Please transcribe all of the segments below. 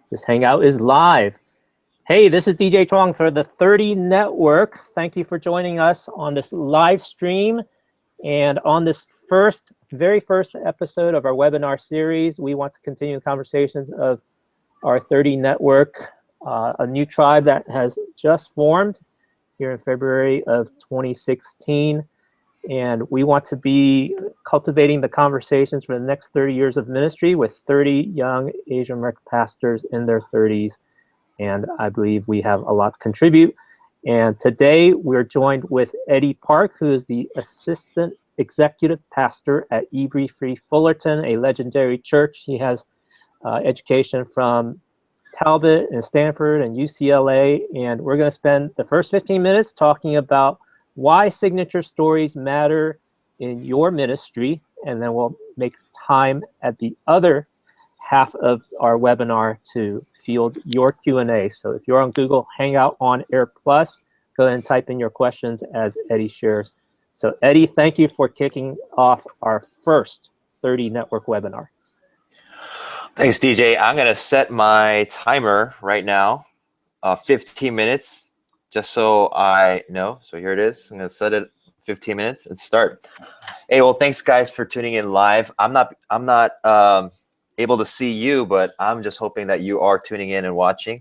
This Hangout is live. Hey, this is DJ Chuang for the 30.Network. Thank you for joining us on this live stream. And on this very first episode of our webinar series, we want to continue the conversations of our 30.Network, a new tribe that has just formed here in February of 2016. And we want to be cultivating the conversations for the next 30 years of ministry with 30 young Asian American pastors in their 30s. And I believe we have a lot to contribute. And today we're joined with Eddie Park, who is the Assistant Executive Pastor at Every Free Fullerton, a legendary church. He has education from Talbot and Stanford and UCLA. And we're going to spend the first 15 minutes talking about why signature stories matter in your ministry, and then we'll make time at the other half of our webinar to field your Q&A. So if you're on Google Hangout on Air Plus, go ahead and type in your questions as Eddie shares. So Eddie, thank you for kicking off our first 30.Network webinar. Thanks, DJ. I'm going to set my timer right now, 15 minutes. Just so I know. So here it is. I'm going to set it 15 minutes and start. Hey, well, thanks guys for tuning in live. I'm not able to see you, but I'm just hoping that you are tuning in and watching.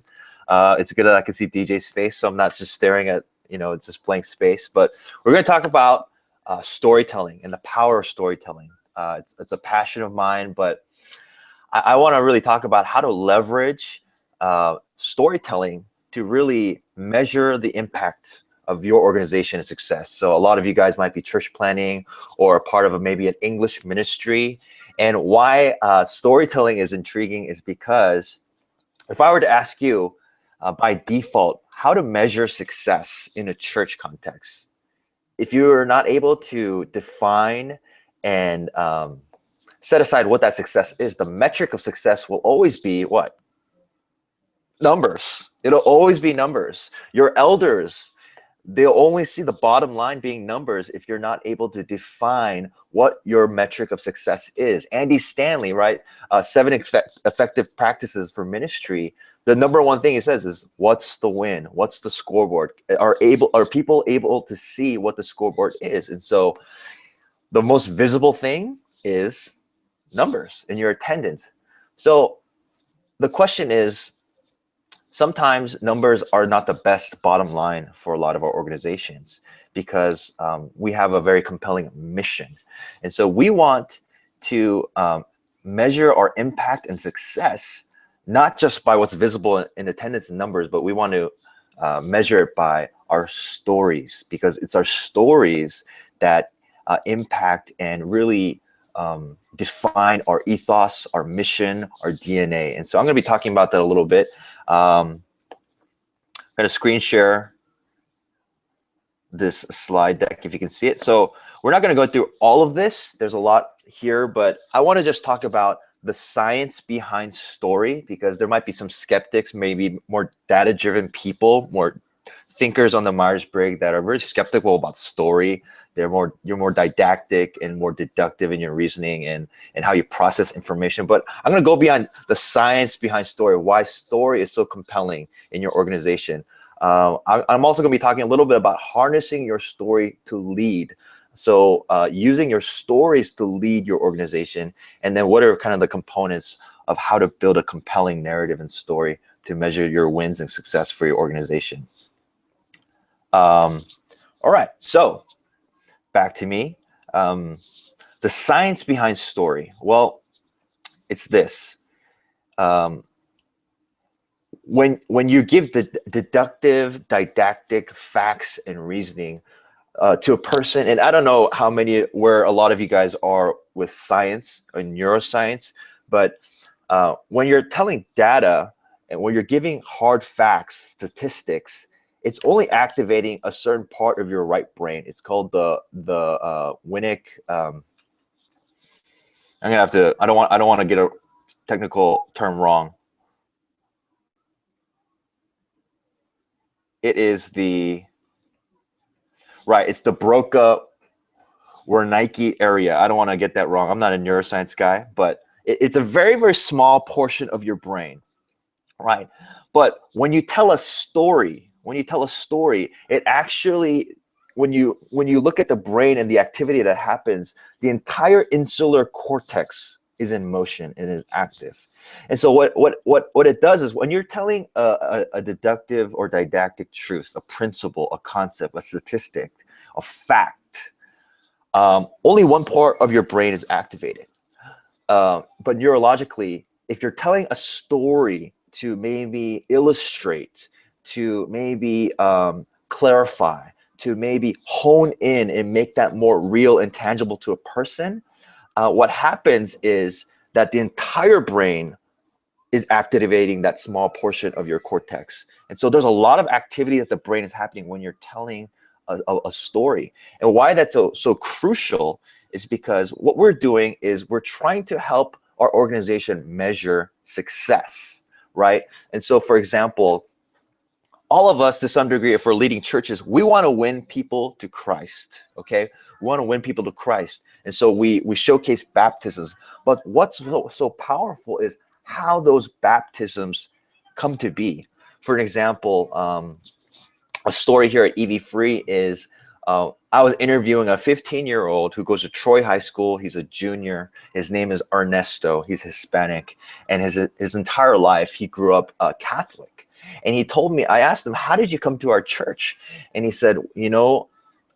It's good that I can see DJ's face, so I'm not just staring at, just blank space. But we're going to talk about storytelling and the power of storytelling. It's a passion of mine, but I want to really talk about how to leverage storytelling to really measure the impact of your organization and success. So a lot of you guys might be church planning or a part of maybe an English ministry. And why storytelling is intriguing is because if I were to ask you by default how to measure success in a church context, if you're not able to define and set aside what that success is, the metric of success will always be what? Numbers. It'll always be numbers. Your elders, they'll only see the bottom line being numbers if you're not able to define what your metric of success is. Andy Stanley, right? 7 effective practices for ministry. The number one thing he says is, what's the win? What's the scoreboard? Are people able to see what the scoreboard is? And so the most visible thing is numbers in your attendance. So the question is, sometimes numbers are not the best bottom line for a lot of our organizations because we have a very compelling mission. And so we want to measure our impact and success, not just by what's visible in attendance and numbers, but we want to measure it by our stories, because it's our stories that impact and really define our ethos, our mission, our DNA. And so I'm going to be talking about that a little bit. I'm going to screen share this slide deck if you can see it. So we're not going to go through all of this. There's a lot here, but I want to just talk about the science behind story, because there might be some skeptics, maybe more data-driven people, more thinkers on the Myers-Briggs that are very skeptical about story. You're more didactic and more deductive in your reasoning and how you process information. But I'm going to go beyond the science behind story, why story is so compelling in your organization. I'm also going to be talking a little bit about harnessing your story to lead. So using your stories to lead your organization, and then what are kind of the components of how to build a compelling narrative and story to measure your wins and success for your organization. All right, so back to me. The science behind story. Well, it's this. When you give the deductive, didactic facts and reasoning to a person, and I don't know where a lot of you guys are with science and neuroscience, but when you're telling data and when you're giving hard facts, statistics, it's only activating a certain part of your right brain. It's called the Winnick. I'm gonna have to. I don't want to get a technical term wrong. It is it's the Broca-Wernicke area. I don't want to get that wrong. I'm not a neuroscience guy, but it's a very, very small portion of your brain. right? But when you tell a story, it actually, when you look at the brain and the activity that happens, the entire insular cortex is in motion and is active. And so what it does is, when you're telling a deductive or didactic truth, a principle, a concept, a statistic, a fact, only one part of your brain is activated. But neurologically, if you're telling a story to maybe illustrate, to maybe clarify, to maybe hone in and make that more real and tangible to a person, what happens is that the entire brain is activating that small portion of your cortex. And so there's a lot of activity that the brain is happening when you're telling a story. And why that's so crucial is because what we're doing is we're trying to help our organization measure success, right? And so, for example, all of us, to some degree, if we're leading churches, we want to win people to Christ, okay? We want to win people to Christ. And so we showcase baptisms. But what's so powerful is how those baptisms come to be. For an example, a story here at EV Free is, I was interviewing a 15-year-old who goes to Troy High School. He's a junior. His name is Ernesto. He's Hispanic. And his entire life, he grew up Catholic. And he told me, I asked him, how did you come to our church? And he said,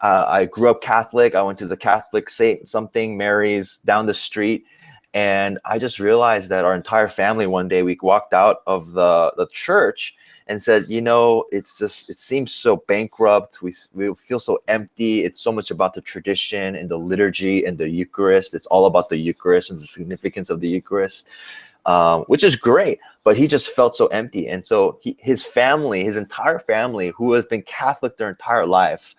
I grew up Catholic. I went to the Catholic St. something Mary's down the street. And I just realized that our entire family, one day we walked out of the church and said, it seems so bankrupt. We feel so empty. It's so much about the tradition and the liturgy and the Eucharist. It's all about the Eucharist and the significance of the Eucharist, which is great. But he just felt so empty. And so his entire family, who has been Catholic their entire life,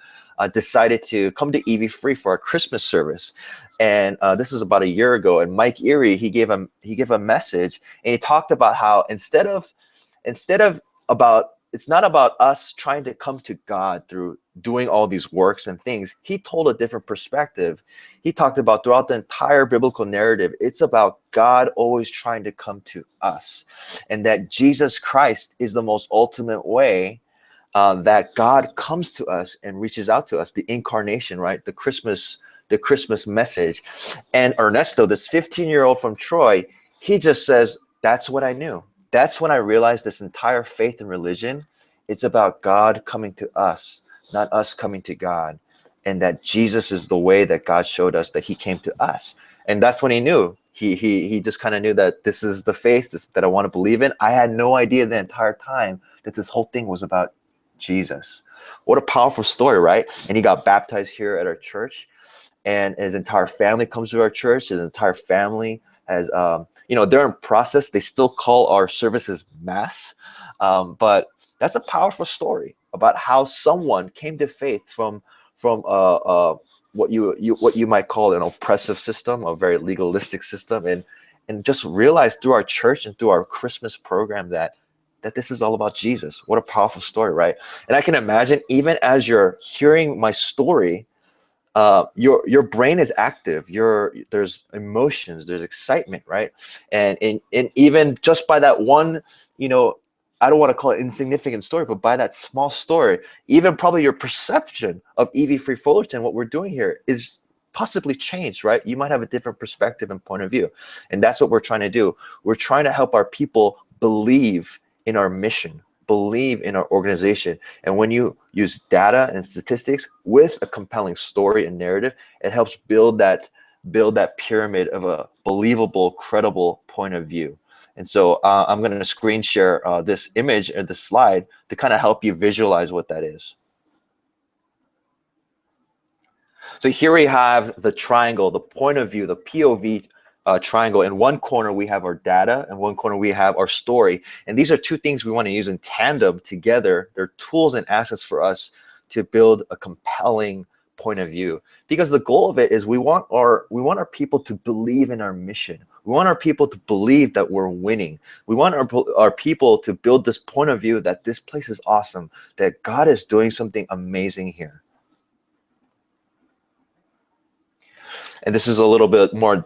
decided to come to EV Free for our Christmas service. And this is about a year ago. And Mike Erie, he gave a message, and he talked about how instead of it's not about us trying to come to God through doing all these works and things. He told a different perspective. He talked about, throughout the entire biblical narrative, it's about God always trying to come to us, and that Jesus Christ is the most ultimate way that God comes to us and reaches out to us. The incarnation, right? The Christmas message. And Ernesto, this 15-year-old from Troy, he just says, that's what I knew. That's when I realized this entire faith and religion, it's about God coming to us, not us coming to God. And that Jesus is the way that God showed us that he came to us. And that's when he knew. He just kind of knew that this is the faith that I want to believe in. I had no idea the entire time that this whole thing was about Jesus. What a powerful story, right? And he got baptized here at our church. And his entire family comes to our church. His entire family has, they're in process. They still call our services mass. But that's a powerful story about how someone came to faith from what you might call an oppressive system, a very legalistic system, and just realized through our church and through our Christmas program that this is all about Jesus. What a powerful story, right? And I can imagine, even as you're hearing my story, your brain is active. There's emotions, there's excitement, right? And even just by that one, I don't want to call it insignificant story, but by that small story, even probably your perception of EV Free Fullerton, what we're doing here, is possibly changed, right? You might have a different perspective and point of view. And that's what we're trying to do. We're trying to help our people believe in our mission, believe in our organization. And when you use data and statistics with a compelling story and narrative, it helps build that pyramid of a believable, credible point of view. And so I'm going to screen share this image or this slide to kind of help you visualize what that is. So here we have the triangle, the point of view, the POV triangle. In one corner, we have our data, and one corner, we have our story. And these are two things we want to use in tandem together. They're tools and assets for us to build a compelling point of view. Because the goal of it is we want our people to believe in our mission. We want our people to believe that we're winning. We want our people to build this point of view that this place is awesome, that God is doing something amazing here. And this is a little bit more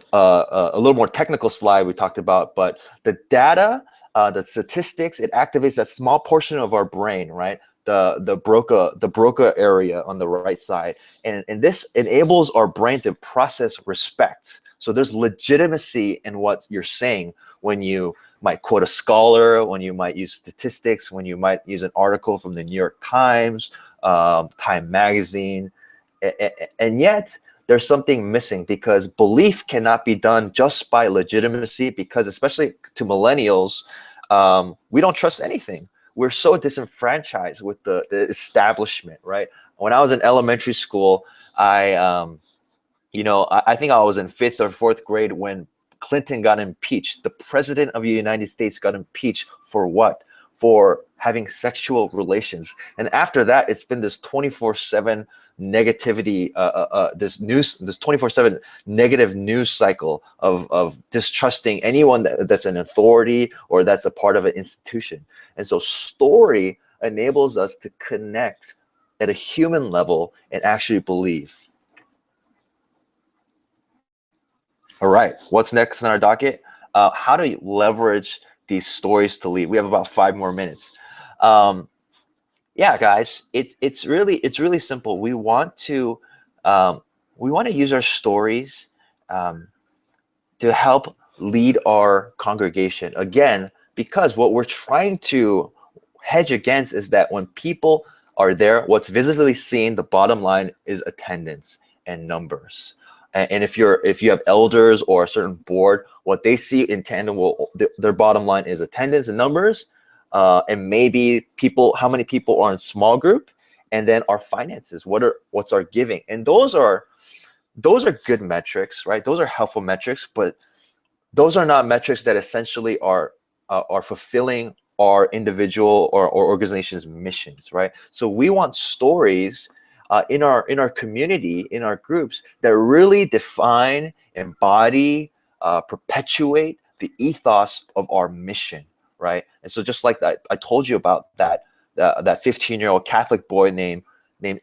technical slide we talked about, but the data the statistics, it activates that small portion of our brain, right? The Broca area on the right side, and this enables our brain to process respect. So there's legitimacy in what you're saying when you might quote a scholar, when you might use statistics, when you might use an article from the New York Times, Time Magazine, and yet there's something missing, because belief cannot be done just by legitimacy, because especially to millennials, we don't trust anything. We're so disenfranchised with the establishment, right? When I was in elementary school, I think I was in 5th or 4th grade when Clinton got impeached. The president of the United States got impeached for what? For having sexual relations. And after that, it's been this 24/7 negativity, this 24/7 negative news cycle of distrusting anyone that's an authority or that's a part of an institution. And so story enables us to connect at a human level and actually believe. All right, what's next on our docket? How to leverage these stories to lead. We have about 5 more minutes. Yeah, guys, it's really simple. We want to use our stories to help lead our congregation. Again, because what we're trying to hedge against is that when people are there, what's visibly seen, the bottom line is attendance and numbers. And if you have elders or a certain board, what they see in tandem their bottom line is attendance and numbers, and maybe how many people are in small group, and then our finances. What's our giving? And those are good metrics, right? Those are helpful metrics, but those are not metrics that essentially are fulfilling our individual or organization's missions, right? So we want stories in our community, in our groups, that really define, embody, perpetuate the ethos of our mission, right? And so just like that, I told you about that 15-year-old Catholic boy named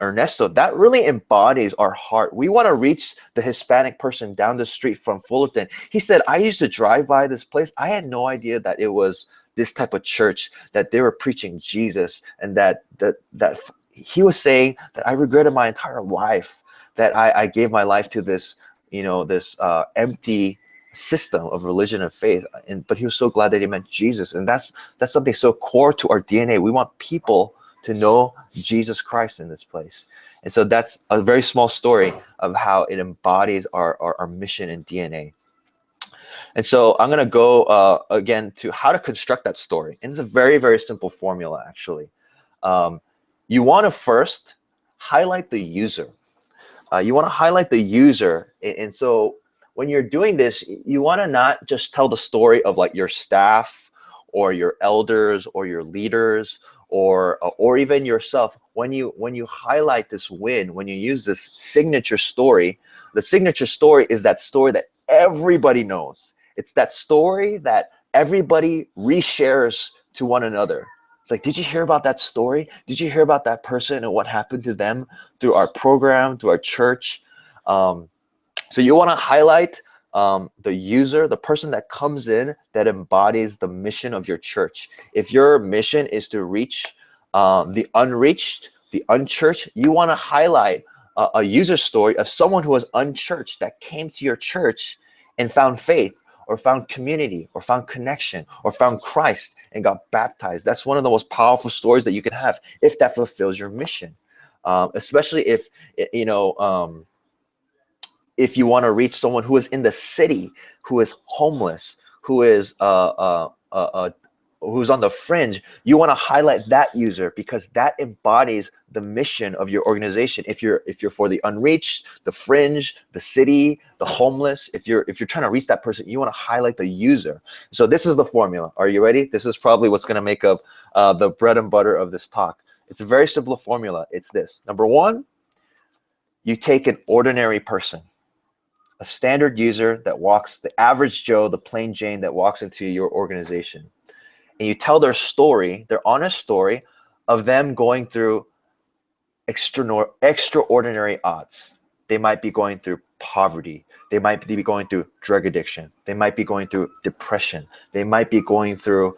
Ernesto, that really embodies our heart. We want to reach the Hispanic person down the street from Fullerton. He said, I used to drive by this place. I had no idea that it was this type of church, that they were preaching Jesus, and that he was saying that I regretted my entire life that I gave my life to this, this empty system of religion and faith. But he was so glad that he meant Jesus. And that's something so core to our DNA. We want people to know Jesus Christ in this place. And so that's a very small story of how it embodies our mission and DNA. And so I'm going to go again to how to construct that story. And it's a very, very simple formula, actually. You want to first highlight the user. You want to highlight the user. And so when you're doing this, you want to not just tell the story of like your staff or your elders or your leaders or even yourself. When you highlight this win, when you use this signature story, the signature story is that story that everybody knows. It's that story that everybody reshares to one another. It's like, did you hear about that story? Did you hear about that person and what happened to them through our program, through our church? So you want to highlight the user, the person that comes in that embodies the mission of your church. If your mission is to reach the unreached, the unchurched, you want to highlight a user story of someone who was unchurched that came to your church and found faith, or found community, or found connection, or found Christ and got baptized. That's one of the most powerful stories that you can have if that fulfills your mission. Especially if you want to reach someone who is in the city, who is homeless, who is who's on the fringe. You want to highlight that user because that embodies the mission of your organization. If you're for the unreached, the fringe, the city, the homeless, if you're trying to reach that person, you want to highlight the user. So this is the formula. Are you ready? This is probably what's going to make up the bread and butter of this talk. It's a very simple formula. It's this. Number one, you take an ordinary person, a standard user that walks, the average Joe, the plain Jane that walks into your organization. And you tell their story, their honest story of them going through extraordinary odds. They might be going through poverty. They might be going through drug addiction. They might be going through depression. They might be going through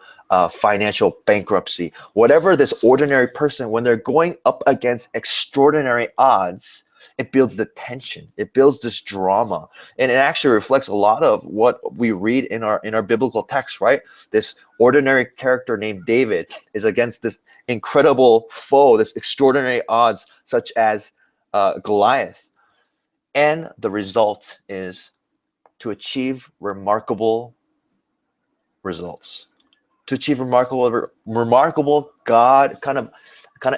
financial bankruptcy, whatever this ordinary person, when they're going up against extraordinary odds, it builds the tension. It builds this drama, and it actually reflects a lot of what we read in our biblical text, right? This ordinary character named David is against this incredible foe, this extraordinary odds, such as Goliath, and the result is to achieve remarkable results. To achieve remarkable God, kind of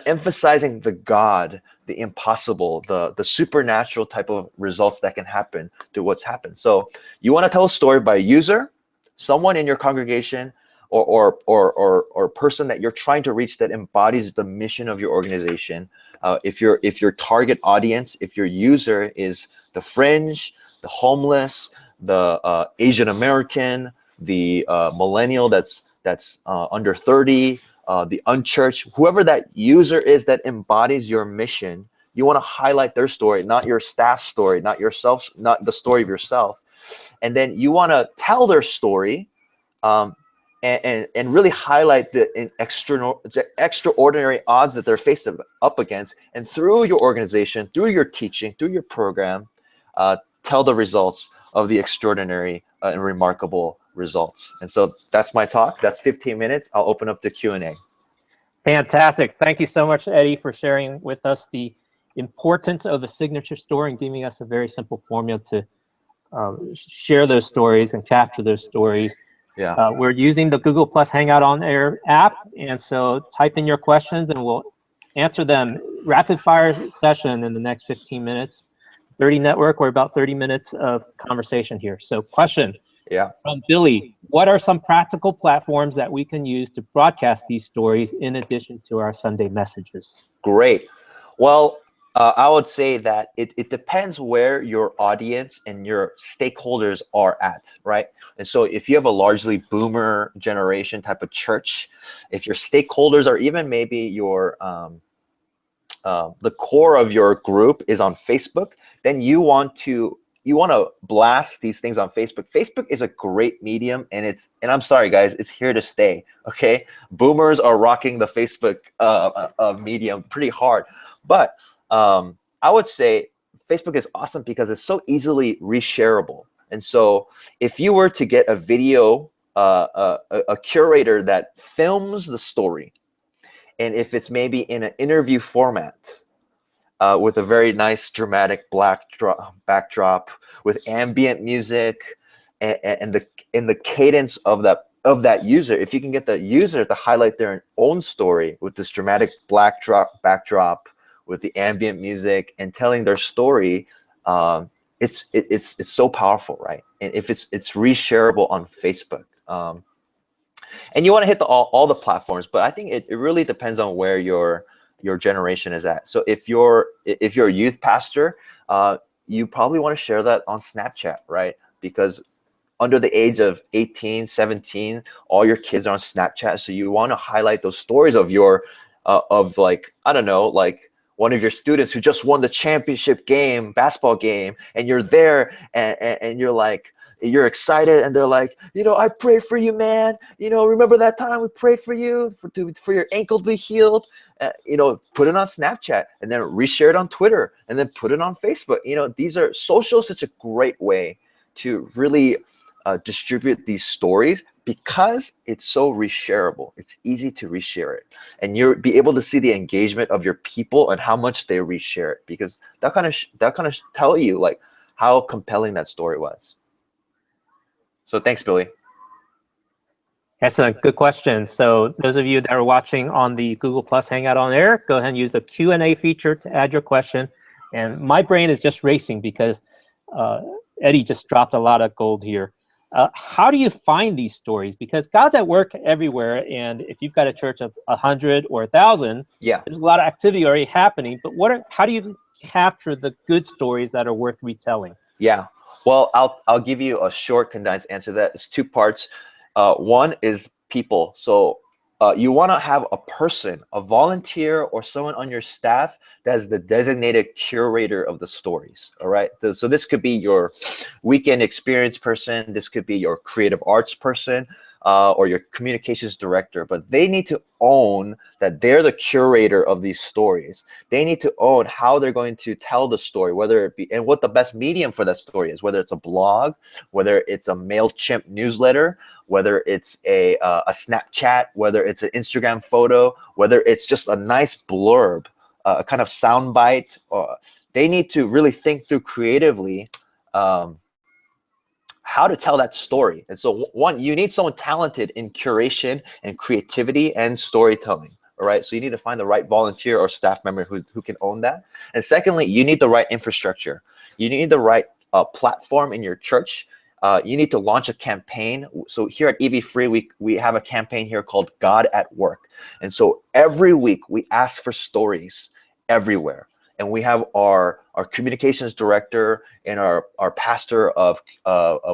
emphasizing the God, the impossible, the supernatural type of results that can happen to what's happened. So you want to tell a story by a user, someone in your congregation, or person that you're trying to reach that embodies the mission of your organization. If your target audience, if your user is the fringe, the homeless, the Asian American, the millennial that's under 30, the unchurched, whoever that user is that embodies your mission, you want to highlight their story, not your staff's story, not yourself, not the story of yourself. And then you want to tell their story and really highlight the extraordinary odds that they're faced up against. And through your organization, through your teaching, through your program, tell the results of the extraordinary and remarkable results. And so that's my talk. That's 15 minutes. I'll open up the Q&A. Fantastic. Thank you so much, Eddie, for sharing with us the importance of a signature story and giving us a very simple formula to share those stories and capture those stories. Yeah. We're using the Google Plus Hangout on Air app, and so type in your questions and we'll answer them. Rapid fire session in the next 15 minutes. 30.Network, we're about 30 minutes of conversation here. So question. Yeah. From Billy, what are some practical platforms that we can use to broadcast these stories in addition to our Sunday messages? Great. Well, I would say that it depends where your audience and your stakeholders are at, right? And so if you have a largely boomer generation type of church, if your stakeholders are even maybe your the core of your group is on Facebook, then you want to blast these things on Facebook. Facebook is a great medium, and I'm sorry guys, it's here to stay. Okay, boomers are rocking the Facebook medium pretty hard, but I would say Facebook is awesome because it's so easily reshareable. And so if you were to get a video, a curator that films the story, and if it's maybe in an interview format, with a very nice dramatic backdrop with ambient music and the cadence of that user, if you can get the user to highlight their own story with this dramatic backdrop with the ambient music and telling their story, it's so powerful, right? And if it's reshareable on Facebook. And you want to hit all the platforms, but I think it really depends on where your generation is at. So if you're a youth pastor, you probably want to share that on Snapchat, right? Because under the age of 18, 17, all your kids are on Snapchat. So you want to highlight those stories of of like, I don't know, like one of your students who just won the championship game, basketball game, and you're there and you're like, you're excited, and they're like, I prayed for you, man. Remember that time we prayed for you for your ankle to be healed? Put it on Snapchat and then reshare it on Twitter and then put it on Facebook. These are social, such a great way to really distribute these stories because it's so reshareable. It's easy to reshare it, and you'll be able to see the engagement of your people and how much they reshare it, because that kind of tell you like how compelling that story was. So thanks, Billy. Excellent. Good question. So those of you that are watching on the Google Plus Hangout on Air, go ahead and use the Q&A feature to add your question. And my brain is just racing because Eddie just dropped a lot of gold here. How do you find these stories? Because God's at work everywhere. And if you've got a church of 100 or 1,000, yeah, there's a lot of activity already happening. But how do you capture the good stories that are worth retelling? Yeah. Well, I'll give you a short, condensed answer to that. It's two parts. One is people. So you want to have a person, a volunteer, or someone on your staff that is the designated curator of the stories. All right. So this could be your weekend experience person. This could be your creative arts person. or your communications director, but they need to own that they're the curator of these stories. They need to own how they're going to tell the story, whether it be, and what the best medium for that story is, whether it's a blog, whether it's a MailChimp newsletter, whether it's a Snapchat, whether it's an Instagram photo, whether it's just a nice blurb, a kind of soundbite. They need to really think through creatively how to tell that story. And so one, you need someone talented in curation and creativity and storytelling. All right. So you need to find the right volunteer or staff member who can own that. And secondly, you need the right infrastructure. You need the right platform in your church. You need to launch a campaign. So here at EV Free, we have a campaign here called God at Work. And so every week we ask for stories everywhere. And we have our communications director and our pastor of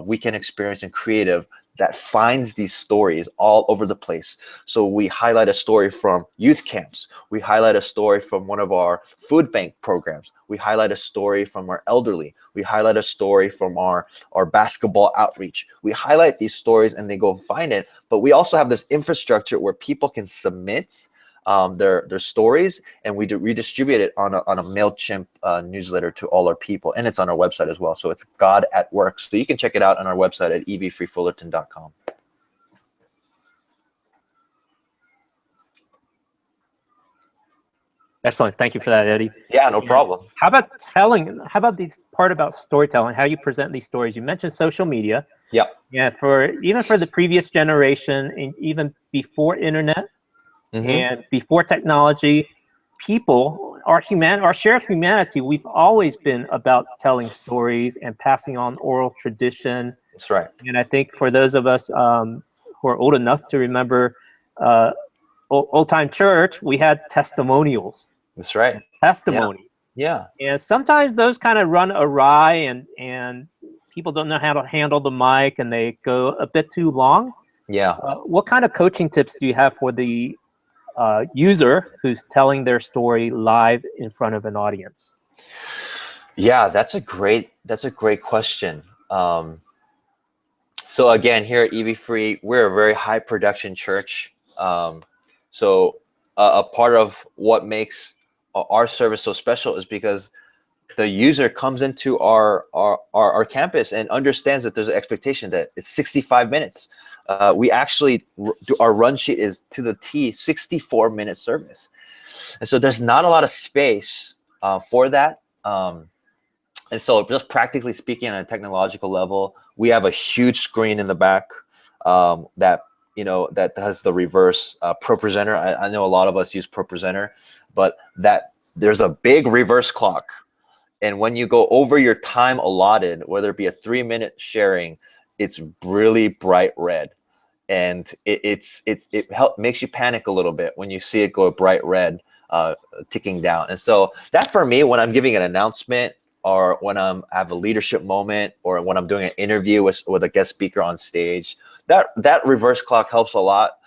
Weekend Experience and Creative that finds these stories all over the place. So we highlight a story from youth camps. We highlight a story from one of our food bank programs. We highlight a story from our elderly. We highlight a story from our basketball outreach. We highlight these stories and they go find it. But we also have this infrastructure where people can submit their stories, and we redistribute it on a MailChimp newsletter to all our people, and it's on our website as well. So it's God at Work. So you can check it out on our website at evfreefullerton.com. Excellent. Thank you for that, Eddie. Yeah, no problem. How about this part about storytelling, how you present these stories? You mentioned social media. Yep. Yeah, even for the previous generation and even before internet, and before technology, people, our shared humanity, we've always been about telling stories and passing on oral tradition. That's right. And I think for those of us who are old enough to remember old-time church, we had testimonials. That's right. Testimony. Yeah. And sometimes those kind of run awry and people don't know how to handle the mic and they go a bit too long. Yeah. What kind of coaching tips do you have for the user who's telling their story live in front of an audience? Yeah, that's a great question. So again, here at EV Free, we're a very high production church. So a part of what makes our service so special is because the user comes into our campus and understands that there's an expectation that it's 65 minutes. We actually do, our run sheet is to the T 64-minute service. And so there's not a lot of space for that. And so just practically speaking on a technological level, we have a huge screen in the back that has the reverse ProPresenter. I know a lot of us use ProPresenter, but that there's a big reverse clock. And when you go over your time allotted, whether it be a 3-minute sharing, it's really bright red. And it makes you panic a little bit when you see it go bright red, ticking down. And so that for me, when I'm giving an announcement or when I have a leadership moment or when I'm doing an interview with a guest speaker on stage, that reverse clock helps a lot.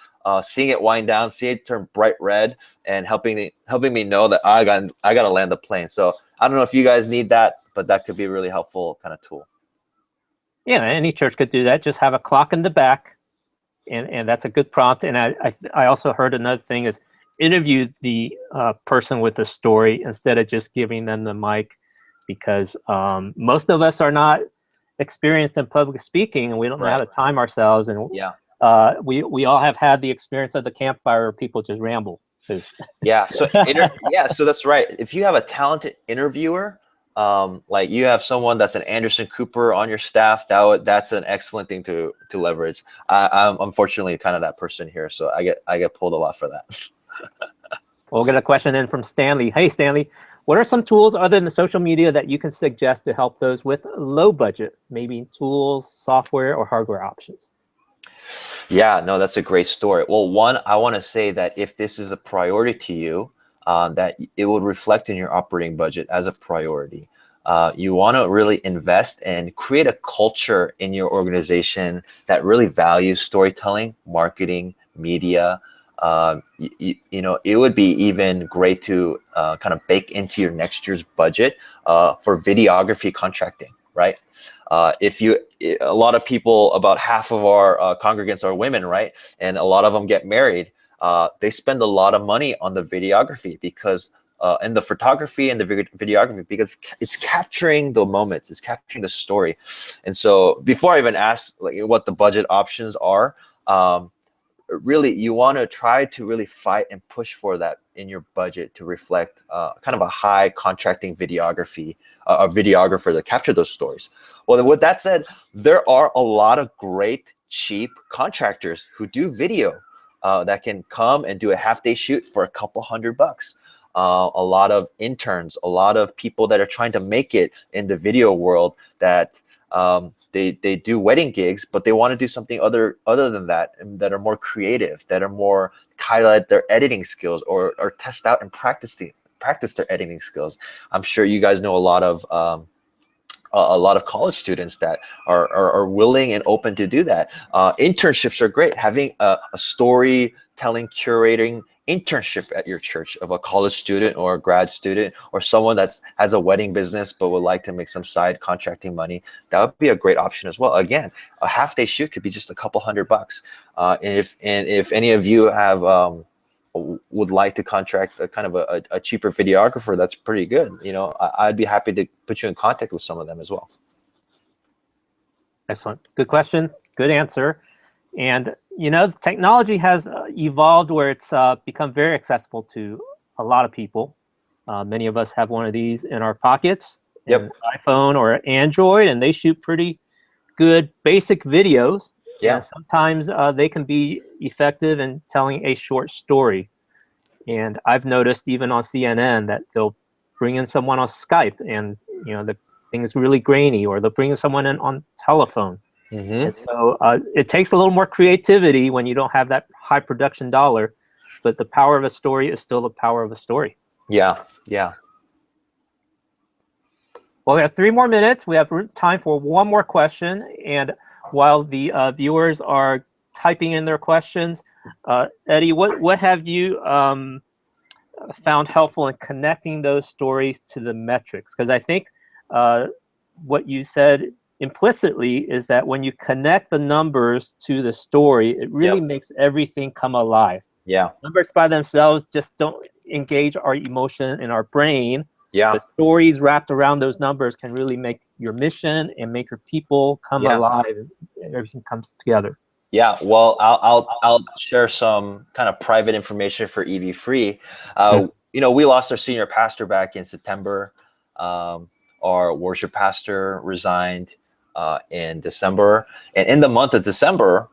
Seeing it wind down, seeing it turn bright red, and helping me know that I got to land the plane. So I don't know if you guys need that, but that could be a really helpful kind of tool. Yeah, any church could do that. Just have a clock in the back, and that's a good prompt. And I also heard another thing is interview the person with the story instead of just giving them the mic, because most of us are not experienced in public speaking, and we don't know how to time ourselves. And yeah. We all have had the experience of the campfire where people just ramble. Yeah. So so that's right. If you have a talented interviewer, like you have someone that's an Anderson Cooper on your staff, that's an excellent thing to leverage. I'm unfortunately kind of that person here, so I get pulled a lot for that. We'll get a question in from Stanley. Hey, Stanley, what are some tools other than the social media that you can suggest to help those with low budget, maybe tools, software, or hardware options? Yeah, no, that's a great story. Well, one, I want to say that if this is a priority to you, that it would reflect in your operating budget as a priority. You want to really invest and create a culture in your organization that really values storytelling, marketing, media. It would be even great to kind of bake into your next year's budget for videography contracting, right? A lot of people, about half of our congregants are women, right? And a lot of them get married. They spend a lot of money on the videography because and the photography and the videography, because it's capturing the moments, it's capturing the story. And so before I even ask like what the budget options are, really you want to try to really fight and push for that in your budget to reflect kind of a high contracting videography, a videographer to capture those stories. Well, with that said, there are a lot of great cheap contractors who do video that can come and do a half-day shoot for a couple $100. A lot of interns, a lot of people that are trying to make it in the video world that they do wedding gigs, but they want to do something other than that, and that are more creative, that are more highlight their editing skills or test out and practice their editing skills. I'm sure you guys know a lot of college students that are willing and open to do that. Internships are great. Having a storytelling, curating internship at your church of a college student or a grad student or someone that has a wedding business but would like to make some side contracting money, that would be a great option as well. Again, a half-day shoot could be just a couple $100. And if any of you have would like to contract a kind of a cheaper videographer, that's pretty good. You know, I'd be happy to put you in contact with some of them as well. Excellent. Good question. Good answer. And, you know, technology has evolved where it's become very accessible to a lot of people. Many of us have one of these in our pockets, Yep. an iPhone or Android, and they shoot pretty good basic videos. Yeah. And sometimes they can be effective in telling a short story. And I've noticed even on CNN that they'll bring in someone on Skype and, you know, the thing is really grainy, or they'll bring in someone in on telephone. Mm-hmm. And so it takes a little more creativity when you don't have that high production dollar, but the power of a story is still the power of a story. Yeah, yeah. Well, we have 3 more minutes. We have time for one more question. And while the viewers are typing in their questions, Eddie, what have you found helpful in connecting those stories to the metrics? Because I think what you said implicitly is that when you connect the numbers to the story, it really makes everything come alive. Yeah. Numbers by themselves just don't engage our emotion in our brain. Yeah. The stories wrapped around those numbers can really make your mission and make your people come alive, and everything comes together. Yeah, well, I'll share some kind of private information for EV Free. You know, we lost our senior pastor back in September. Our worship pastor resigned in December, and in the month of December,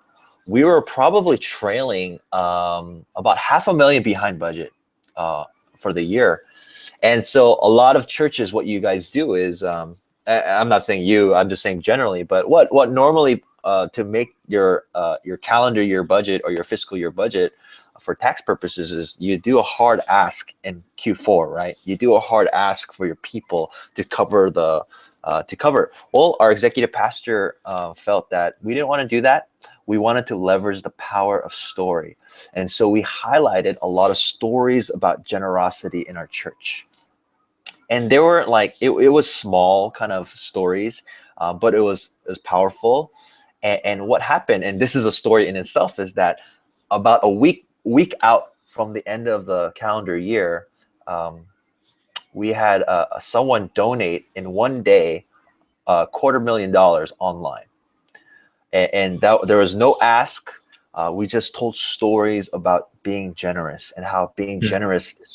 we were probably trailing about $500,000 behind budget for the year. And so a lot of churches, what you guys do is, I'm not saying you, I'm just saying generally, but what normally to make your calendar year budget or your fiscal year budget for tax purposes is you do a hard ask in Q4, right? You do a hard ask for your people to cover Well, our executive pastor felt that we didn't want to do that. We wanted to leverage the power of story. And so we highlighted a lot of stories about generosity in our church. And they were like, it was small kind of stories, but it was powerful. And what happened, and this is a story in itself, is that about a week out from the end of the calendar year, we had someone donate in one day $250,000 online. And that there was no ask. We just told stories about being generous and how being generous is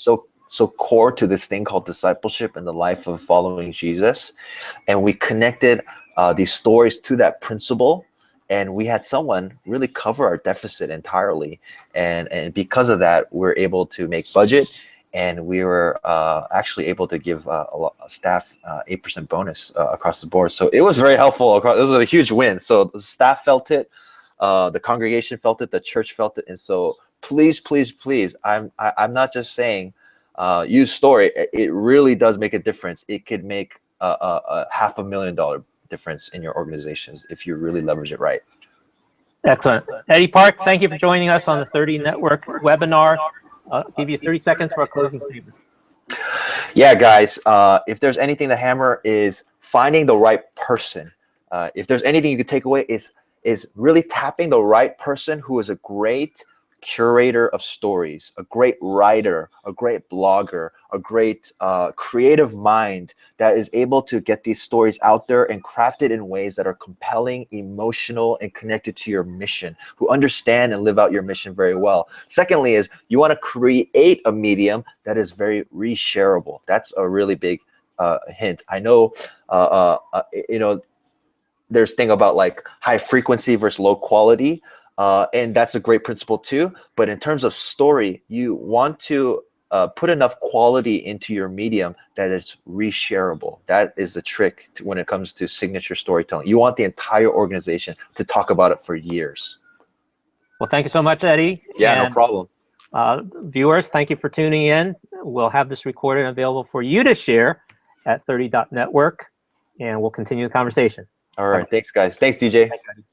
so core to this thing called discipleship and the life of following Jesus. And we connected these stories to that principle. And we had someone really cover our deficit entirely. And because of that, we're able to make budget. And we were actually able to give a staff 8% bonus across the board. So it was very helpful. It was a huge win. So the staff felt it, the congregation felt it, the church felt it. And so please, please, please, I'm not just saying use story. It really does make a difference. It could make a $500,000 difference in your organizations if you really leverage it right. Excellent. Eddie Park, thank you for joining us on the 30-Network webinar. I'll give you 30 seconds for a closing statement. Yeah, guys, if there's anything to hammer is finding the right person if there's anything you could take away, is really tapping the right person who is a great curator of stories, a great writer, a great blogger, a great creative mind that is able to get these stories out there and craft it in ways that are compelling, emotional, and connected to your mission, who understand and live out your mission very well. Secondly is you want to create a medium that is very reshareable. That's a really big hint. I know, you know, there's thing about like high frequency versus low quality. And that's a great principle too. But in terms of story, you want to put enough quality into your medium that it's reshareable. That is the trick when it comes to signature storytelling. You want the entire organization to talk about it for years. Well, thank you so much, Eddie. Yeah, and, no problem. Viewers, thank you for tuning in. We'll have this recorded and available for you to share at 30.Network, and we'll continue the conversation. All right. Thanks, guys. Thanks, DJ. Thank you.